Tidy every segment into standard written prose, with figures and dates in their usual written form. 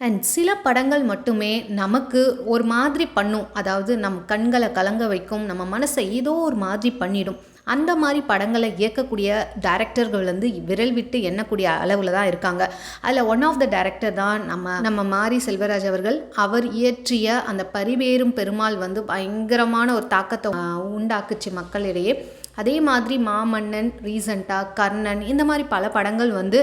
And சில படங்கள் மட்டுமே நமக்கு ஒரு மாதிரி பண்ணும். அதாவது நம்ம கண்களை கலங்க வைக்கும், நம்ம மனசை ஏதோ ஒரு மாதிரி பண்ணிடும். அந்த மாதிரி படங்களை இயக்கக்கூடிய டைரக்டர்கள் வந்து விரல் விட்டு எண்ணக்கூடிய அளவில் தான் இருக்காங்க. அதில் ஒன் ஆஃப் த டைரக்டர் தான் நம்ம மாரி செல்வராஜ் அவர்கள். அவர் இயற்றிய அந்த பரிவேறும் பெருமாள் வந்து பயங்கரமான ஒரு தாக்கத்தை உண்டாக்குச்சு மக்களிடையே. அதே மாதிரி மாமன்னன், ரீசண்டாக கர்ணன், இந்த மாதிரி பல படங்கள் வந்து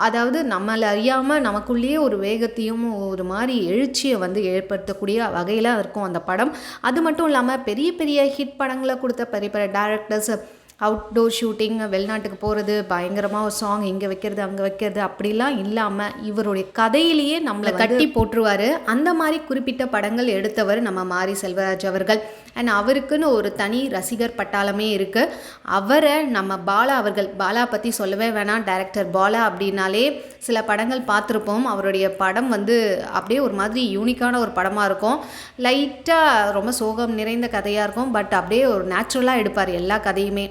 அதாவது நம்மளை அறியாமல் நமக்குள்ளேயே ஒரு வேகத்தையும் ஒரு மாதிரி எழுச்சியை வந்து ஏற்படுத்தக்கூடிய வகையில் இருக்கும் அந்த படம். அது மட்டும் இல்லாமல் பெரிய பெரிய ஹிட் படங்களை கொடுத்த பெரிய பெரிய டைரக்டர்ஸ் அவுட்டோர் ஷூட்டிங், வெளிநாட்டுக்கு போகிறது, பயங்கரமாக ஒரு சாங் இங்கே வைக்கிறது அங்கே வைக்கிறது அப்படிலாம் இல்லாமல் இவருடைய கதையிலேயே நம்மளை கட்டி போட்டுருவார். அந்த மாதிரி குறிப்பிட்ட படங்கள் எடுத்தவர் நம்ம மாரி செல்வராஜ் அவர்கள். அண்ட் அவருக்குன்னு ஒரு தனி ரசிகர் பட்டாளமே இருக்குது. அவரை நம்ம பாலா அவர்கள், பாலா பற்றி சொல்லவே வேணாம். டைரக்டர் பாலா அப்படின்னாலே சில படங்கள் பார்த்துருப்போம். அவருடைய படம் வந்து அப்படியே ஒரு மாதிரி யூனிக்கான ஒரு படமாக இருக்கும். லைட்டாக ரொம்ப சோகம் நிறைந்த கதையாக இருக்கும். பட் அப்படியே ஒரு நேச்சுரலாக எடுப்பார் எல்லா கதையுமே.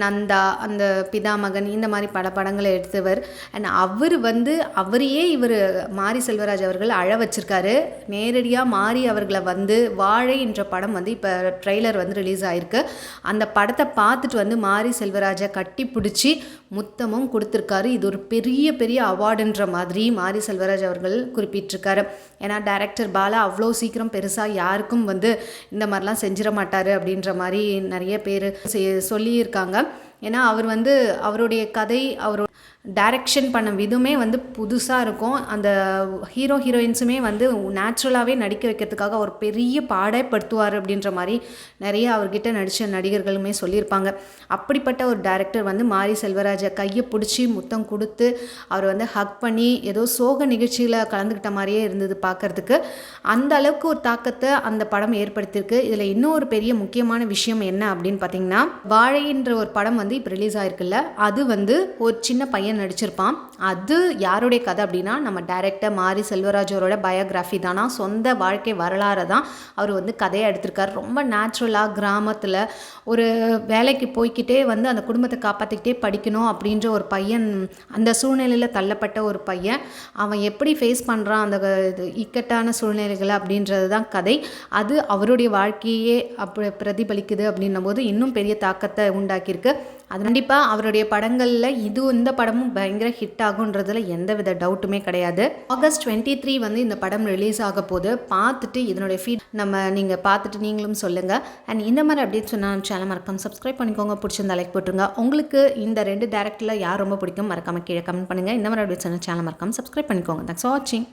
நந்தா, அந்த பிதாமகன், இந்த மாதிரி பல படங்களை எடுத்தவர். அண்ட் அவரையே இவர் மாரி செல்வராஜ் அவர்கள் அழ வச்சிருக்காரு. நேரடியாக மாரி அவர்களை வந்து வாழை என்ற படம் வந்து இப்போ ட்ரெய்லர் வந்து ரிலீஸ் ஆகிருக்கு. அந்த படத்தை பார்த்துட்டு வந்து மாரி செல்வராஜை கட்டி பிடிச்சி முத்தமும் கொடுத்துருக்காரு. இது ஒரு பெரிய பெரிய அவார்டுன்ற மாதிரி மாரி செல்வராஜ் அவர்கள் குறிப்பிட்டிருக்காரு. ஏன்னா டைரக்டர் பாலா அவ்வளோ சீக்கிரம் பெருசாக யாருக்கும் வந்து இந்த மாதிரிலாம் செஞ்சிட மாட்டார் அப்படின்ற மாதிரி நிறைய பேர் சொல்லியிருக்காங்க. ஏன்னா அவர் வந்து அவருடைய கதை, அவரோட டைரக்ஷன் பண்ண விதமே வந்து புதுசாக இருக்கும். அந்த ஹீரோயின்ஸுமே வந்து நேச்சுரலாகவே நடிக்க வைக்கிறதுக்காக ஒரு பெரிய பாடப்படுத்துவார் அப்படின்ற மாதிரி நிறைய அவர்கிட்ட நடித்த நடிகர்களுமே சொல்லியிருப்பாங்க. அப்படிப்பட்ட ஒரு டைரக்டர் வந்து மாரி செல்வராஜை கையை பிடிச்சி முத்தம் கொடுத்து அவர் வந்து ஹக் பண்ணி ஏதோ சோக நிகழ்ச்சியில் கலந்துக்கிட்ட மாதிரியே இருந்தது பார்க்குறதுக்கு. அந்த அளவுக்கு ஒரு தாக்கத்தை அந்த படம் ஏற்படுத்தியிருக்கு. இதில் இன்னும் ஒரு பெரிய முக்கியமான விஷயம் என்ன அப்படின்னு பார்த்தீங்கன்னா, வாழைன்ற ஒரு படம் வந்து இப்போ ரிலீஸ் ஆகிருக்குல்ல, அது வந்து ஒரு சின்ன பையன் நடிச்சிருப்பான். அது யாருடைய கதை அப்படின்னா, நம்ம டைரக்டர் மாரி செல்வராஜ் அவரோட பயோகிராஃபி தானா, சொந்த வாழ்க்கை வரலாறு தான் அவர் வந்து கதையை எடுத்திருக்காரு. ரொம்ப நேச்சுரலாக கிராமத்தில் ஒரு வேலைக்கு போய்கிட்டே வந்து அந்த குடும்பத்தை காப்பாற்றிக்கிட்டே படிக்கணும் அப்படின்ற ஒரு பையன், அந்த சூழ்நிலையில் தள்ளப்பட்ட ஒரு பையன், அவன் எப்படி ஃபேஸ் பண்ணுறான் அந்த இக்கட்டான சூழ்நிலைகளை அப்படின்றது தான் கதை. அது அவருடைய வாழ்க்கையே அப்படி பிரதிபலிக்குது அப்படின்னும் போது இன்னும் பெரிய தாக்கத்தை உண்டாக்கியிருக்கு. அது கண்டிப்பாக அவருடைய படங்களில் இந்த படமும் பயங்கர ஹிட் ஆகுன்றதுல எந்தவித டவுட்டுமே கிடையாது. ஆகஸ்ட் 23 வந்து இந்த படம் ரிலீஸ் ஆக போது. பார்த்துட்டு இதனுடைய நீங்கள் பார்த்துட்டு நீங்களும் சொல்லுங்கள். அண்ட் இந்த மாதிரி அப்டேட்ஸ் சொன்னால் சேனல் மறக்காம சப்ஸ்கிரைப் பண்ணிக்கோங்க. பிடிச்சிருந்தா லைக் போட்டுருங்க. உங்களுக்கு இந்த 2 டைரக்டரில் யார் ரொம்ப பிடிக்கும் மறக்காம கீழே கமெண்ட் பண்ணுங்கள். இந்த மாதிரி அப்டேட்ஸ் சொன்னால் சேனல் மறக்காம சப்ஸ்கிரைப் பண்ணிக்கோங்க. தேங்க்ஸ் ஃபார் வாட்சிங்.